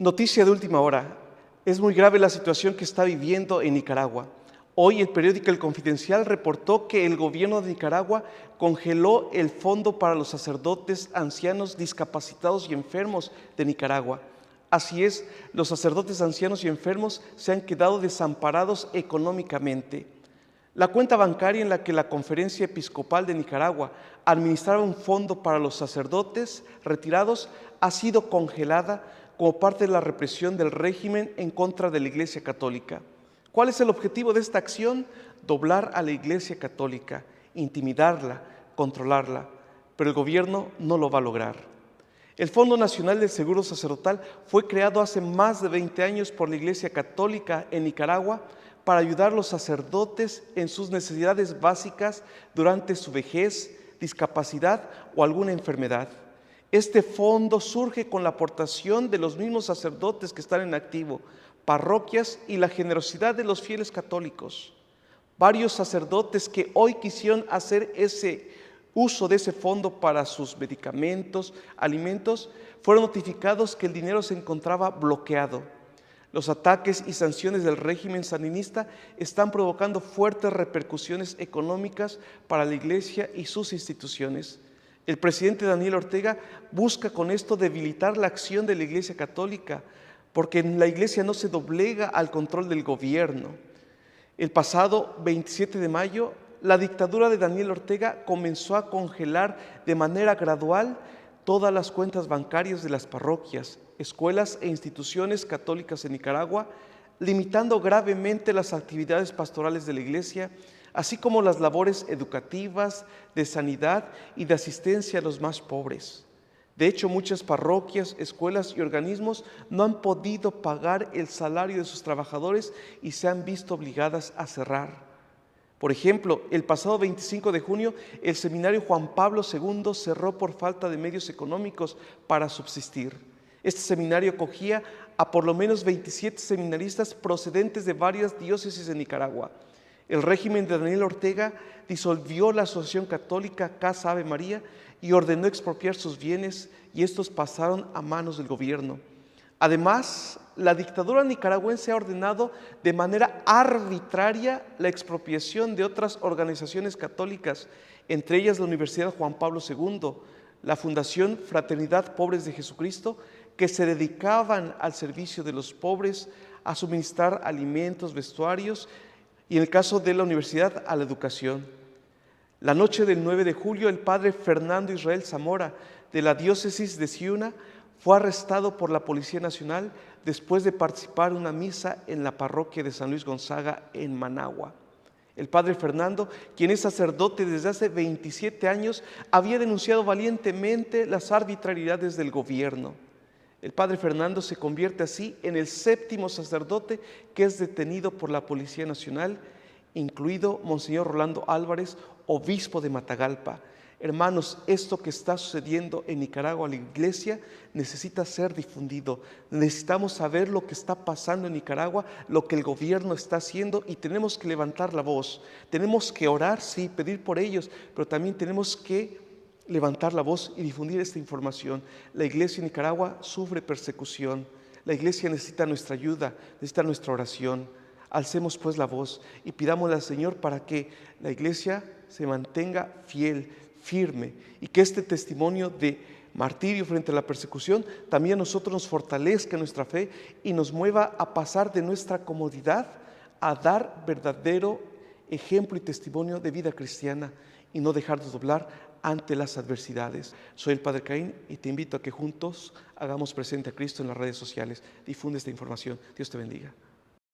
Noticia de última hora. Es muy grave la situación que está viviendo en Nicaragua. Hoy el periódico El Confidencial reportó que el gobierno de Nicaragua congeló el fondo para los sacerdotes, ancianos, discapacitados y enfermos de Nicaragua. Así es, los sacerdotes, ancianos y enfermos se han quedado desamparados económicamente. La cuenta bancaria en la que la Conferencia Episcopal de Nicaragua administraba un fondo para los sacerdotes retirados ha sido congelada como parte de la represión del régimen en contra de la Iglesia Católica. ¿Cuál es el objetivo de esta acción? Doblar a la Iglesia Católica, intimidarla, controlarla, pero el gobierno no lo va a lograr. El Fondo Nacional del Seguro Sacerdotal fue creado hace más de 20 años por la Iglesia Católica en Nicaragua para ayudar a los sacerdotes en sus necesidades básicas durante su vejez, discapacidad o alguna enfermedad. Este fondo surge con la aportación de los mismos sacerdotes que están en activo, parroquias y la generosidad de los fieles católicos. Varios sacerdotes que hoy quisieron hacer ese uso de ese fondo para sus medicamentos, alimentos, fueron notificados que el dinero se encontraba bloqueado. Los ataques y sanciones del régimen sandinista están provocando fuertes repercusiones económicas para la Iglesia y sus instituciones. El presidente Daniel Ortega busca con esto debilitar la acción de la Iglesia Católica, porque la Iglesia no se doblega al control del gobierno. El pasado 27 de mayo, la dictadura de Daniel Ortega comenzó a congelar de manera gradual todas las cuentas bancarias de las parroquias, escuelas e instituciones católicas en Nicaragua, limitando gravemente las actividades pastorales de la Iglesia, así como las labores educativas, de sanidad y de asistencia a los más pobres. De hecho, muchas parroquias, escuelas y organismos no han podido pagar el salario de sus trabajadores y se han visto obligadas a cerrar. Por ejemplo, el pasado 25 de junio, el seminario Juan Pablo II cerró por falta de medios económicos para subsistir. Este seminario acogía a por lo menos 27 seminaristas procedentes de varias diócesis de Nicaragua. El régimen de Daniel Ortega disolvió la Asociación Católica Casa Ave María y ordenó expropiar sus bienes, y estos pasaron a manos del gobierno. Además, la dictadura nicaragüense ha ordenado de manera arbitraria la expropiación de otras organizaciones católicas, entre ellas la Universidad Juan Pablo II, la Fundación Fraternidad Pobres de Jesucristo, que se dedicaban al servicio de los pobres, a suministrar alimentos, vestuarios, y en el caso de la universidad, a la educación. La noche del 9 de julio, el padre Fernando Israel Zamora, de la diócesis de Ciuna, fue arrestado por la Policía Nacional después de participar en una misa en la parroquia de San Luis Gonzaga en Managua. El padre Fernando, quien es sacerdote desde hace 27 años, había denunciado valientemente las arbitrariedades del gobierno. El padre Fernando se convierte así en el 7º sacerdote que es detenido por la Policía Nacional, incluido Monseñor Rolando Álvarez, obispo de Matagalpa. Hermanos, esto que está sucediendo en Nicaragua, la Iglesia, necesita ser difundido. Necesitamos saber lo que está pasando en Nicaragua, lo que el gobierno está haciendo, y tenemos que levantar la voz. Tenemos que orar, sí, pedir por ellos, pero también tenemos que levantar la voz y difundir esta información. La Iglesia en Nicaragua sufre persecución. La Iglesia necesita nuestra ayuda, necesita nuestra oración. Alcemos pues la voz y pidámosle al Señor para que la Iglesia se mantenga fiel, firme, y que este testimonio de martirio frente a la persecución también a nosotros nos fortalezca nuestra fe y nos mueva a pasar de nuestra comodidad a dar verdadero ejemplo y testimonio de vida cristiana y no dejarnos doblar ante las adversidades. Soy el Padre Caín y te invito a que juntos hagamos presente a Cristo en las redes sociales. Difunde esta información. Dios te bendiga.